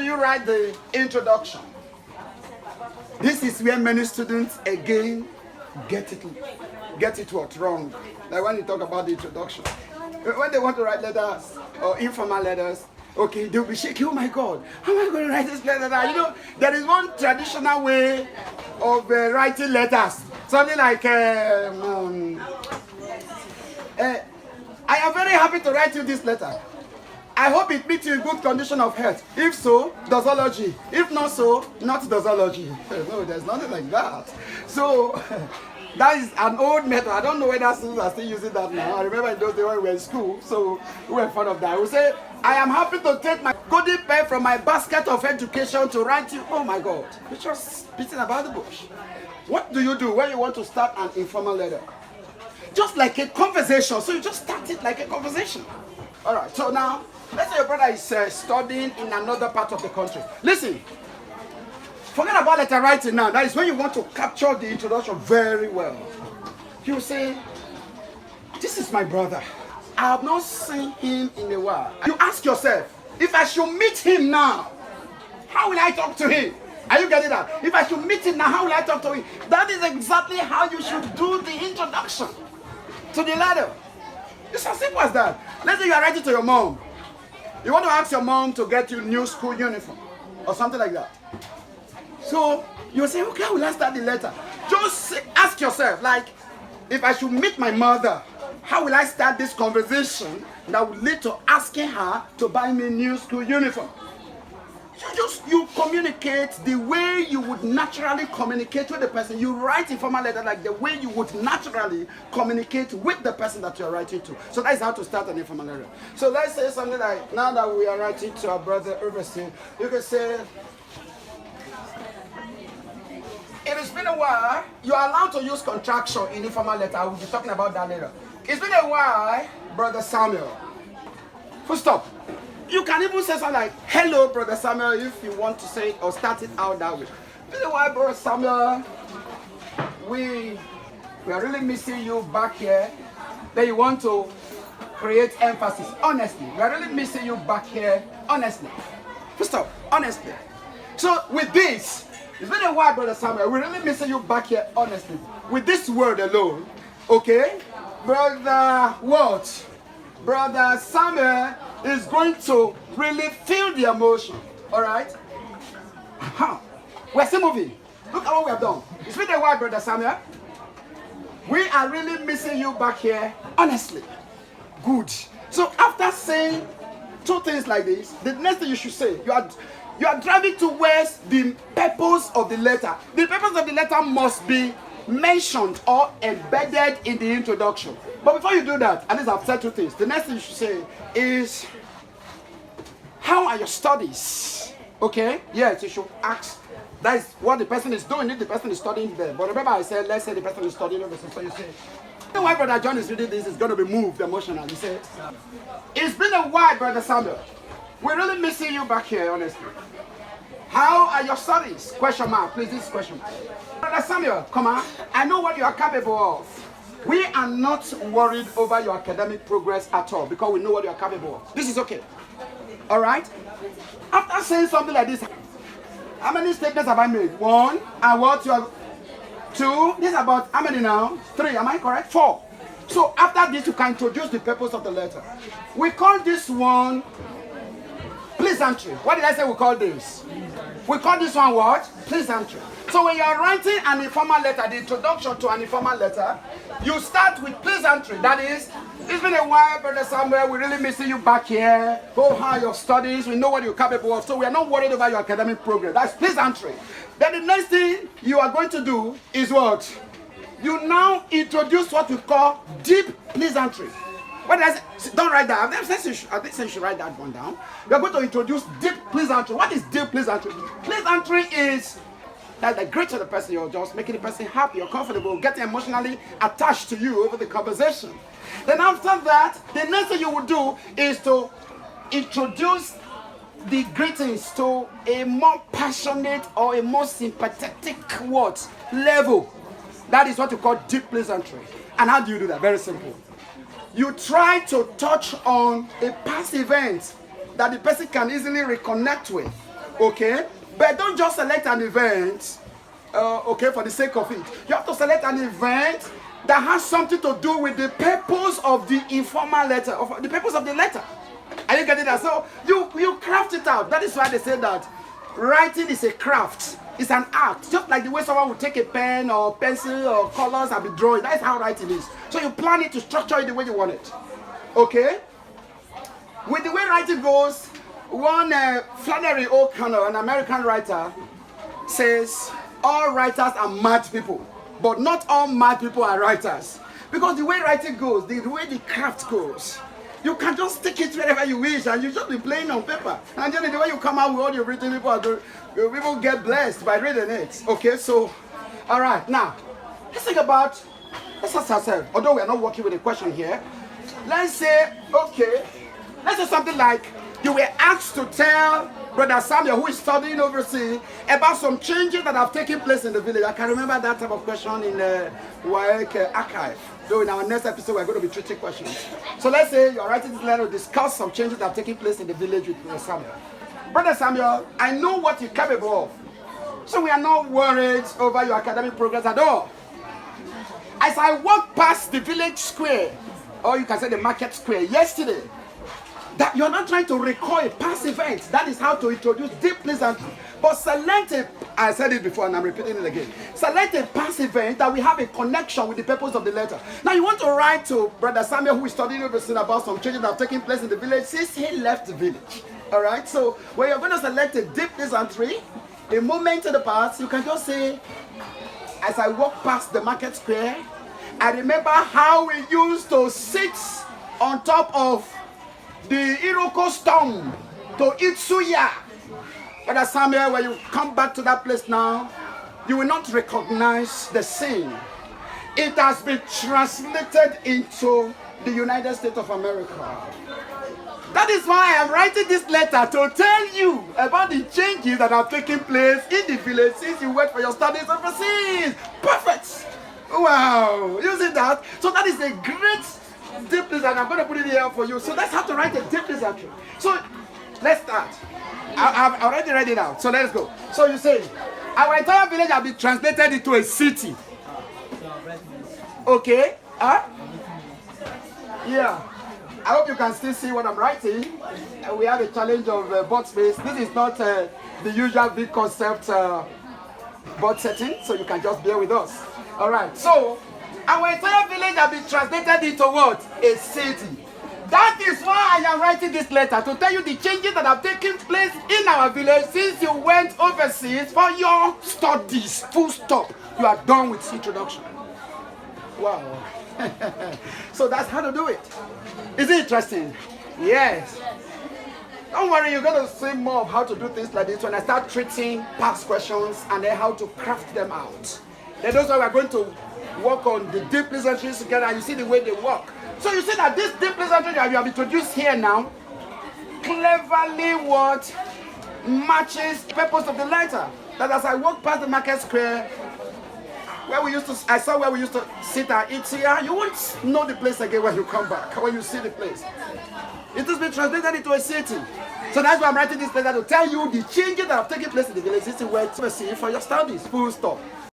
do you write the introduction? This is where many students again get it what wrong. Like when you talk about the introduction, when they want to write letters or informal letters, okay, they'll be shaking. Oh my God, how am I going to write this letter? You know, there is one traditional way of writing letters. Something like, I am very happy to write you this letter. I hope it meets you in good condition of health. If so, doxology. If not so, not doxology. No, there's nothing like that. So, that is an old method. I don't know whether students are still using that now. I remember in those days when we were in school, so we were fond of that. We say, I am happy to take my golden pen from my basket of education to write you. Oh my God, you're just beating about the bush. What do you do when you want to start an informal letter? Just like a conversation. So you just start it like a conversation. All right, so now, let's say your brother is studying in another part of the country. Listen, forget about letter writing now. That is when you want to capture the introduction very well. You say, this is my brother. I have not seen him in a while. You ask yourself, if I should meet him now, how will I talk to him? Are you getting that? If I should meet him now, how will I talk to him? That is exactly how you should do the introduction to the letter. It's as simple as that. Let's say you are writing to your mom. You want to ask your mom to get you new school uniform or something like that. So you say, okay, how will I start the letter? Just ask yourself, like, if I should meet my mother, how will I start this conversation that will lead to asking her to buy me new school uniform? You communicate the way you would naturally communicate with the person. You write informal letter like the way you would naturally communicate with the person that you are writing to. So that is how to start an informal letter. So let's say something like, now that we are writing to our brother overseas, you can say, it has been a while. You are allowed to use contraction in informal letter. I will be talking about that later. It's been a while, Brother Samuel. Full stop. You can even say something like, hello, Brother Samuel, if you want to say it or start it out that way. It's been a while, Brother Samuel. We are really missing you back here. Then you want to create emphasis. Honestly, we are really missing you back here. Honestly. Full stop. Honestly. So with this, it's been a while, Brother Samuel. We're really missing you back here, honestly. With this word alone, okay? Brother what? Brother Samuel is going to really feel the emotion. Alright? We're still moving. Look at what we have done. It's been a while, Brother Samuel. We are really missing you back here, honestly. Good. So after saying two things like this, the next thing you should say, you are driving towards the purpose of the letter. The purpose of the letter must be mentioned or embedded in the introduction. But before you do that, at least I've said two things. The next thing you should say is, how are your studies? Okay? Yes, you should ask. That is what the person is doing if the person is studying there. But remember I said, let's say the person is studying over. So you say, why Brother John is reading this is going to be moved emotionally. He says, it's been a while, Brother Samuel. We're really missing you back here, honestly. How are your studies? Question mark. Please, this question mark. Brother Samuel, come on. I know what you are capable of. We are not worried over your academic progress at all because we know what you are capable of. This is okay. All right? After saying something like this, how many statements have I made? One. And what you are... Two. This is about how many now? Three. Am I correct? Four. So after this, you can introduce the purpose of the letter. We call this one pleasantry. What did I say we call this? We call this one what? Pleasantry. So when you are writing an informal letter, the introduction to an informal letter, you start with pleasantry. That is, it's been a while, Brother Samuel, we're really missing you back here. Go how your studies, we know what you're capable of, so we are not worried about your academic progress. That's pleasantry. Then the next thing you are going to do is what? You now introduce what we call deep pleasantry. What did I say? Don't write that. I think you should write that one down. We are going to introduce deep pleasantry. What is deep pleasantry? Pleasantry is that the greater the person, you're just making the person happy or comfortable, getting emotionally attached to you over the conversation. Then after that, the next thing you will do is to introduce the greetings to a more passionate or a more sympathetic what? Level. That is what you call deep pleasantry. And how do you do that? Very simple. You try to touch on a past event that the person can easily reconnect with. Okay? But don't just select an event, okay, for the sake of it. You have to select an event that has something to do with the purpose of the informal letter, of the purpose of the letter. Are you getting that? So you craft it out. That is why they say that writing is a craft. It's an art. Just like the way someone would take a pen or pencil or colors and be drawing. That's how writing is. So you plan it to structure it the way you want it. Okay? With the way writing goes, one Flannery O'Connor, an American writer, says all writers are mad people, but not all mad people are writers. Because the way writing goes, the way the craft goes, you can just stick it wherever you wish and you just be playing on paper. And then the way you come out with all your written, people get blessed by reading it. Okay, so, all right, now, let's think about, let's ask ourselves, although we are not working with a question here, let's say, okay, let's say something like, you were asked to tell Brother Samuel, who is studying overseas, about some changes that have taken place in the village. I can remember that type of question in the work archive. Though in our next episode, we're going to be treating questions. So let's say you're writing this letter to discuss some changes that have taken place in the village with Brother Samuel. Brother Samuel, I know what you're capable of. So we are not worried over your academic progress at all. As I walked past the village square, or you can say the market square, yesterday, that you're not trying to recall a past event. That is how to introduce deep pleasantry. But select a, I said it before and I'm repeating it again. Select a past event that we have a connection with the purpose of the letter. Now you want to write to Brother Samuel, who is studying overseas, about some changes that have taken place in the village since he left the village. Alright, so when you're going to select a deep pleasantry, a moment in the past, you can just say, as I walk past the market square, I remember how we used to sit on top of the Iroko storm to eat suya. Brother Samuel, when you come back to that place now, you will not recognize the scene. It has been translated into the United States of America. That is why I am writing this letter, to tell you about the changes that have taken place in the village since you went for your studies overseas. Perfect. Wow. You see that? So that is a great deep pleasantry. I'm going to put it here for you. So that's how to write a deep pleasantry. So let's start. I've already read it out. So let's go. So you say, our entire village has been translated into a city. Okay? Huh? Yeah. I hope you can still see what I'm writing. We have a challenge of board space. This is not the usual big concept board setting, so you can just bear with us. All right. So our entire village has been translated into what? A city. That is why I am writing this letter, to tell you the changes that have taken place in our village since you went overseas for your studies. Full stop. You are done with introduction. Wow. So that's how to do it. Is it interesting? Yes. Don't worry, you're going to see more of how to do things like this when I start treating past questions and then how to craft them out. Then those are we're going to work on the deep pleasantries together, and you see the way they work. So you see that this deep pleasantry that you have introduced here now cleverly what matches the purpose of the letter. That as I walk past the market square, where we used to, I saw where we used to sit and eat here, you won't know the place again when you come back, when you see the place. It has been translated into a city. So that's why I'm writing this letter, to tell you the changes that have taken place in the village since you went overseas for your studies. Full stop.